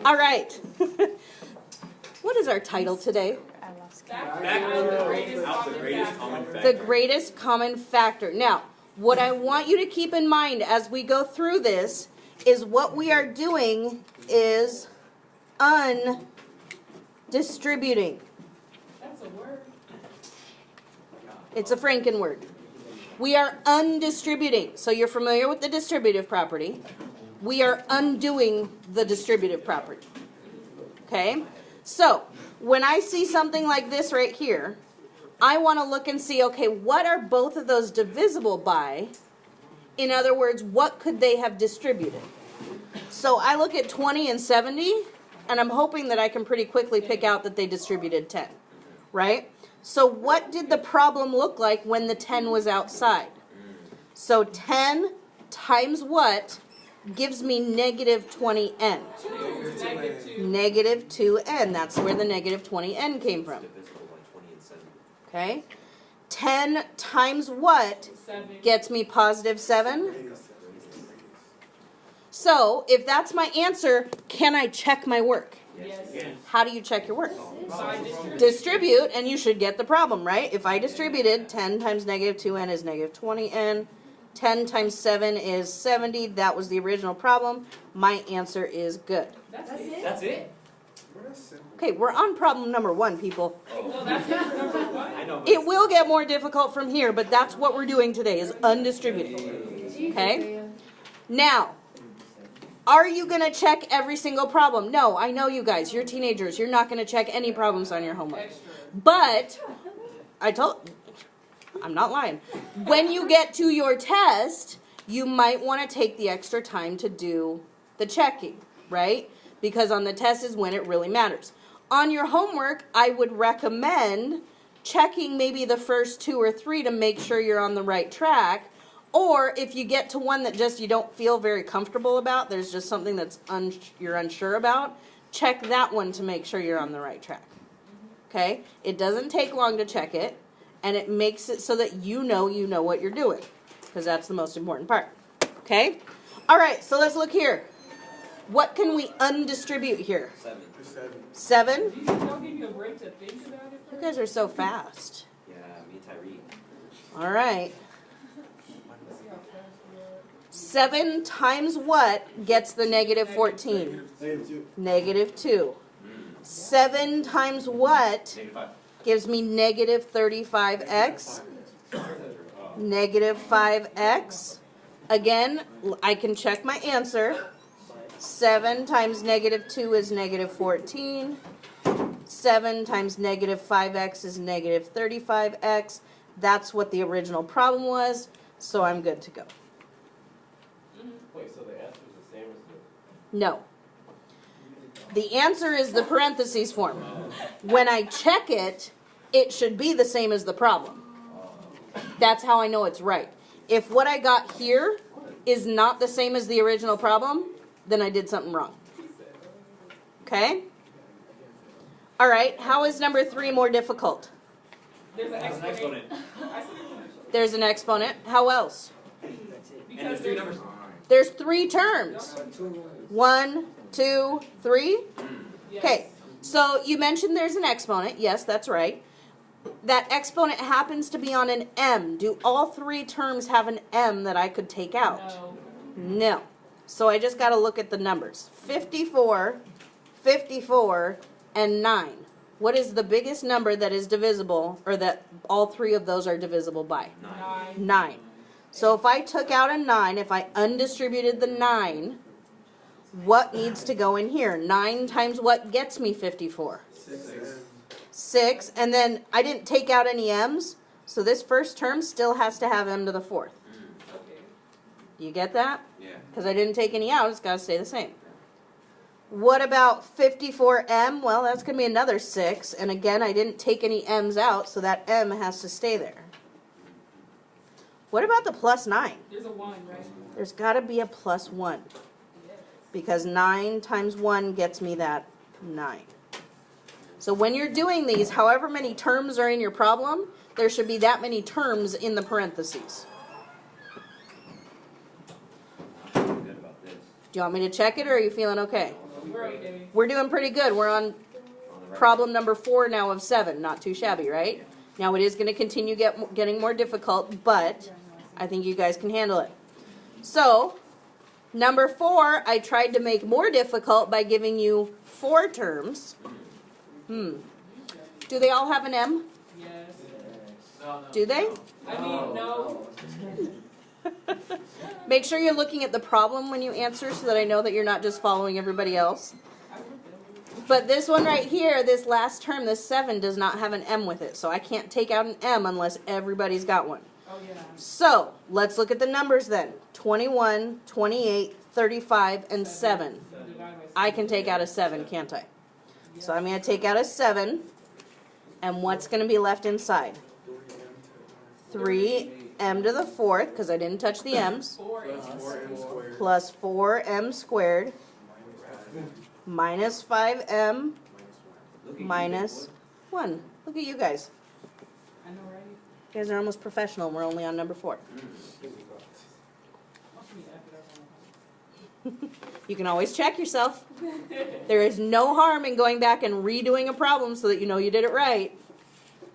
All right. What is our title today? The greatest common factor. Now, what I want you to keep in mind as we go through this is what we are doing is undistributing. That's a word. It's a Franken word. We are undistributing. So you're familiar with the distributive property. We are undoing the distributive property. Okay? So, when I see something like this right here, I want to look and see, okay, what are both of those divisible by? In other words, what could they have distributed? So I look at 20 and 70, and I'm hoping that I can pretty quickly pick out that they distributed 10, right? So what did the problem look like when the 10 was outside? So 10 times what gives me negative 20n? Negative 2n. That's where the negative 20n came from. Okay? 10 times what gets me positive 7? So, if that's my answer, can I check my work? Yes. How do you check your work? Distribute, and you should get the problem, right? If I distributed, 10 times negative 2n is negative 20n. 10 times 7 is 70. That was the original problem. My answer is good. That's it. That's it? Okay, we're on problem number 1, people. No, that's number one. I know. It will get more difficult from here, but that's what we're doing today is undistributed. Okay? Now, are you going to check every single problem? No, I know you guys. You're teenagers. You're not going to check any problems on your homework. Extra. But, I'm not lying. When you get to your test, you might want to take the extra time to do the checking, right? Because on the test is when it really matters. On your homework, I would recommend checking maybe the first 2 or 3 to make sure you're on the right track. Or if you get to one that just you don't feel very comfortable about, there's just something that's you're unsure about, check that one to make sure you're on the right track. Okay? It doesn't take long to check it, and it makes it so that you know what you're doing, because that's the most important part. Okay? All right, so let's look here. What can we undistribute here? 7? Jesus, don't give you a break to think about it. You guys are so fast. Yeah, me, Tyree. All right. 7 times what gets the negative 14? Negative 2. 7 times what Negative 5. gives me negative 35x? Negative 5x. Again, I can check my answer. 7 times negative 2 is negative 14. 7 times negative 5x is negative 35x. That's what the original problem was, so I'm good to go. Wait, so the answer is the same as the... No. The answer is the parentheses form. When I check it, it should be the same as the problem. That's how I know it's right. If what I got here is not the same as the original problem, then I did something wrong. Okay? All right, how is number 3 more difficult? There's an That's an exponent. exponent. There's an exponent. How else? And Because there's 3 numbers. There's 3 terms. 1, 2, 3. Okay, so you mentioned there's an exponent. Yes, that's right. That exponent happens to be on an m. Do all 3 terms have an m that I could take out? No. No. So I just got to look at the numbers. 54, 54, and 9. What is the biggest number that is divisible, or that all 3 of those are divisible by? 9. 9. So if I took out a 9, if I undistributed the 9, what needs to go in here? 9 times what gets me 54? 6. And then I didn't take out any m's, so this first term still has to have m to the 4th. Okay. You get that? Yeah. Because I didn't take any out, it's got to stay the same. What about 54m? Well, that's going to be another 6. And again, I didn't take any m's out, so that m has to stay there. What about the plus 9? There's a 1, right? There's got to be a plus 1. Because 9 times 1 gets me that 9. So when you're doing these, however many terms are in your problem, there should be that many terms in the parentheses. Good about this. Do you want me to check it, or are you feeling okay? We're okay. We're doing pretty good. We're on On the right. problem number 4 now of 7. Not too shabby, right? Now it is going to continue getting more difficult, but I think you guys can handle it. So, number 4, I tried to make more difficult by giving you 4 terms. Do they all have an M? Yes. Do they? I mean, no. Make sure you're looking at the problem when you answer so that I know that you're not just following everybody else. But this one right here, this last term, this 7, does not have an M with it. So I can't take out an M unless everybody's got one. Oh, yeah. So, let's look at the numbers then. 21, 28, 35, and 7. Divide by I can take out a 7, can't I? So I'm going to take out a 7. And what's going to be left inside? 3m to the 4th, because I didn't touch the m's, 4 is plus 4m squared, minus 5m, Look at you. minus 1. Look at you guys. I know, right? You guys are almost professional, and we're only on number 4. Watch me F it up on You can always check yourself. There is no harm in going back and redoing a problem so that you know you did it right.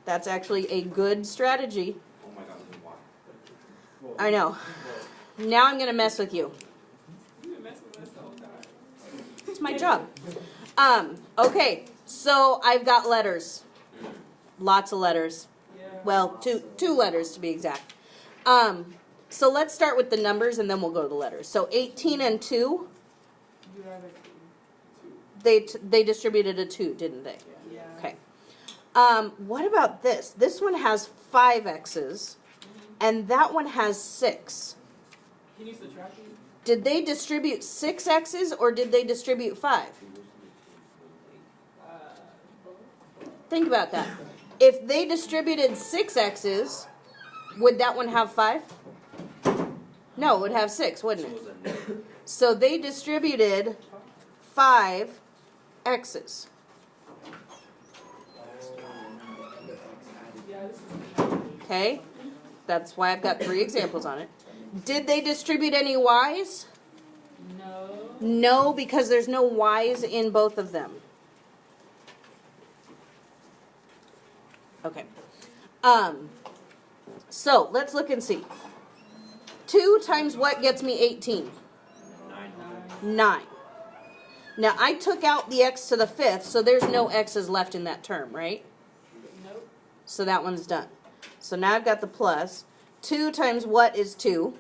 That's actually a good strategy. Oh my god, this is wild. I know. Now I'm going to mess with you. You've been messing with us the whole time. It's my job. Okay, so I've got letters. Lots of letters. Yeah. Well, two letters to be exact. So let's start with the numbers and then we'll go to the letters. So 18 and 2, Divide by 2. they distributed a 2, didn't they? Yeah. Okay. What about this? This one has 5 x's and that one has 6. Can you subtract these? Did they distribute 6 x's or did they distribute 5? Think about that. If they distributed 6 x's, would that one have 5? No, it would have 6, wouldn't So it? it was a negative. So they distributed 5 x's. Yeah, this is Okay? That's why I've got 3 examples on it. Did they distribute any y's? no. No, because there's no y's in both of them. Okay. So let's look and see. 2 times what gets me 18? 9. 9. Now I took out the x to the 5th, so there's no x's left in that term, right? Nope. So that one's done. So now I've got the plus. 2 times what is 2?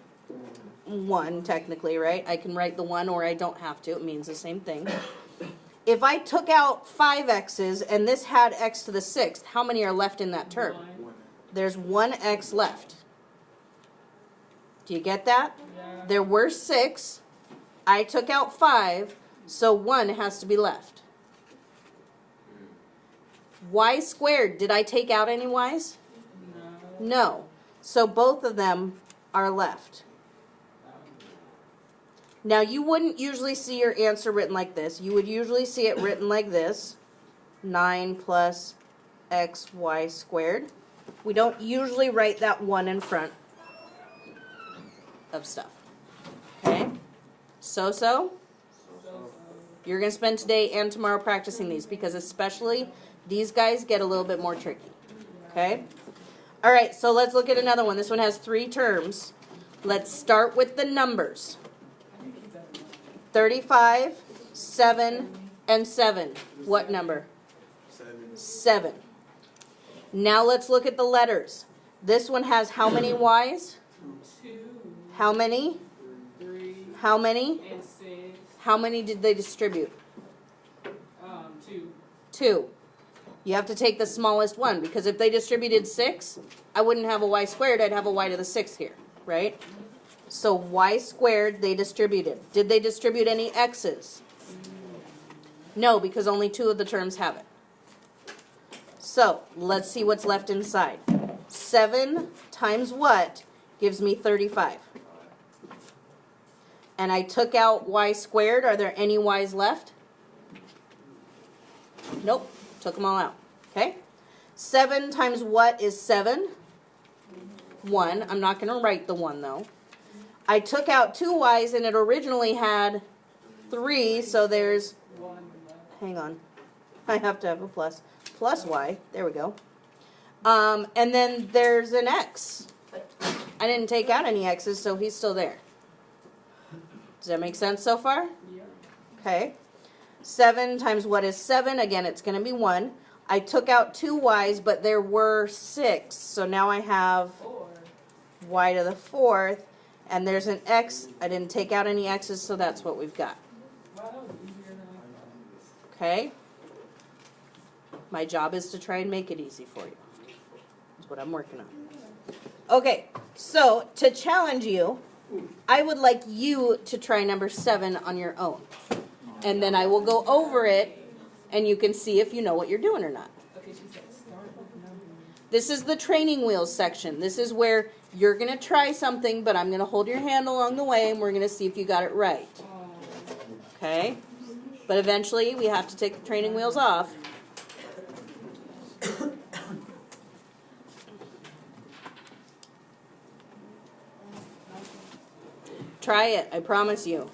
1, technically, right? I can write the 1 or I don't have to. It means the same thing. If I took out 5 x's and this had x to the 6th, how many are left in that term? 1. There's 1 x left. Do you get that? Yeah. There were 6. I took out 5, so 1 has to be left. Y squared, did I take out any y's? No. No. So both of them are left. Now you wouldn't usually see your answer written like this. You would usually see it written like this. 9 plus xy squared. We don't usually write that 1 in front of stuff. Okay? So. You're going to spend today and tomorrow practicing these because especially these guys get a little bit more tricky. Okay? All right, so let's look at another one. This one has 3 terms. Let's start with the numbers. 35, 7, and 7. What number? 7. Now let's look at the letters. This one has how many y's? 2, How many? 3, How many? and 6. How many did they distribute? 2. 2. You have to take the smallest one because if they distributed 6, I wouldn't have a y squared, I'd have a y to the 6th here, right? So y squared they distributed. Did they distribute any x's? No, because only 2 of the terms have it. So let's see what's left inside. 7 times what gives me 35? And I took out y squared. Are there any y's left? Nope. Took them all out. Okay? 7 times what is 7? 1. I'm not going to write the 1 though. I took out 2 y's and it originally had 3, so there's 1 left. Hang on. I have to have a plus. Plus y. There we go. And then there's an x. I didn't take out any x's, so he's still there. Does that make sense so far? Yeah. Okay. 7 times what is 7? Again, it's going to be 1. I took out 2 y's, but there were 6. So now I have 4. y to the 4th. And there's an x. I didn't take out any x's, so that's what we've got. Wow, that was easier than I thought. Okay? My job is to try and make it easy for you. That's what I'm working on. Okay, so to challenge you, I would like you to try number 7 on your own. And then I will go over it, and you can see if you know what you're doing or not. Okay, she said start with numbers. This is the training wheels section. This is where you're going to try something, but I'm going to hold your hand along the way, and we're going to see if you got it right. Okay? But eventually, we have to take the training wheels off. Try it, I promise you.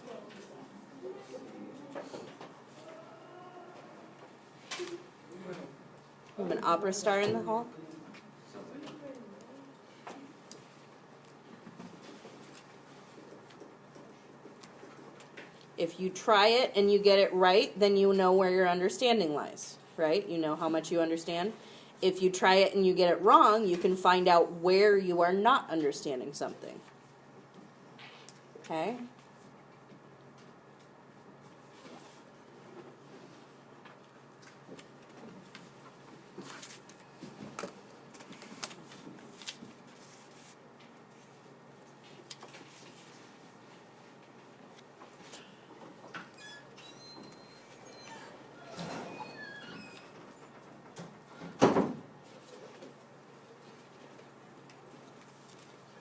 You have an opera star in the hall? If you try it and you get it right, then you know where your understanding lies, right? You know how much you understand. If you try it and you get it wrong, you can find out where you are not understanding something. Okay?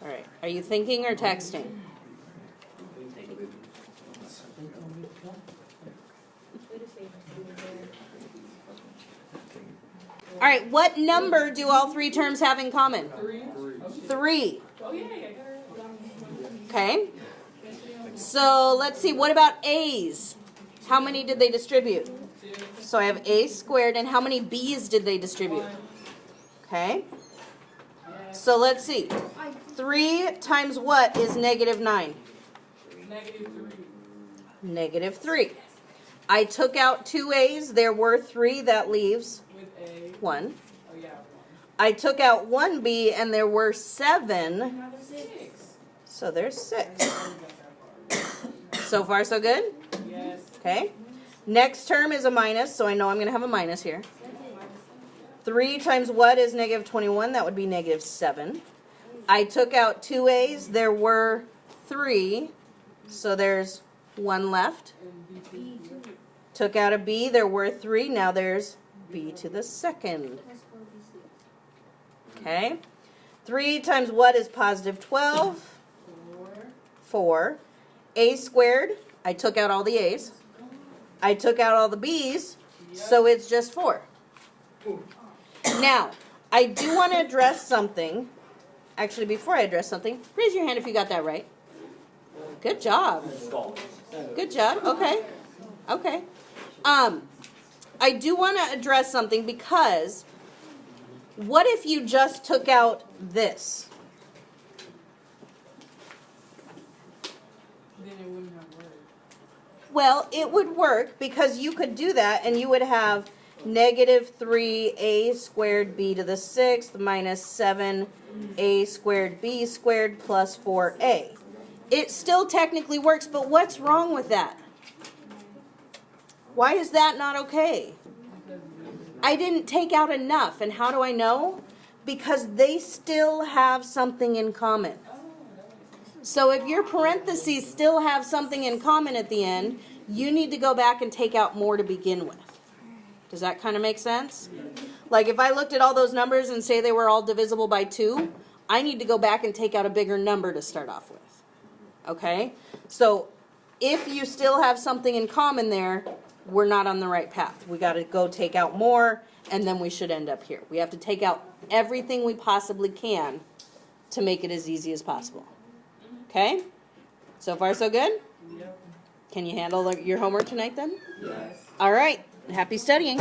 All right. Are you thinking or texting? All right. What number do all 3 terms have in common? 3. 3. Oh, yeah, I got it. Okay. So let's see. What about A's? How many did they distribute? 2. So I have A squared. And how many B's did they distribute? 1. Okay. Yes. So let's see. 3 times what is negative 9? -3. Negative 3. I took out 2 A's. There were 3. That leaves With a. 1. Oh, yeah, 1. I took out 1 B, and there were 7. Now there's 6. So there's 6. I never got that far. So far, so good? Yes. Okay. Next term is a minus, so I know I'm going to have a minus here. 3 times what is negative 21? That would be negative 7. I took out 2 A's. There were 3. So there's 1 left. And B2. Took out a B. There were 3. Now there's B to the 2nd. Okay. 3 times what is positive 12? 4. 4. A squared. I took out all the A's. I took out all the B's. So it's just 4. Now, I do want to address something. Actually, before I address something, raise your hand if you got that right. Good job. Good job. Okay. Okay. I do want to address something because what if you just took out this? Then it wouldn't have worked. Well, it would work because you could do that and you would have negative 3a squared b to the 6th minus 7a squared b squared plus 4a. It still technically works, but what's wrong with that? Why is that not okay? I didn't take out enough, and how do I know? Because they still have something in common. So if your parentheses still have something in common at the end, you need to go back and take out more to begin with. Does that kind of make sense? Like if I looked at all those numbers and say they were all divisible by 2, I need to go back and take out a bigger number to start off with. Okay? So if you still have something in common there, we're not on the right path. We got to go take out more, and then we should end up here. We have to take out everything we possibly can to make it as easy as possible. Okay? So far, so good? Yep. Can you handle your homework tonight then? Yes. All right. Happy studying.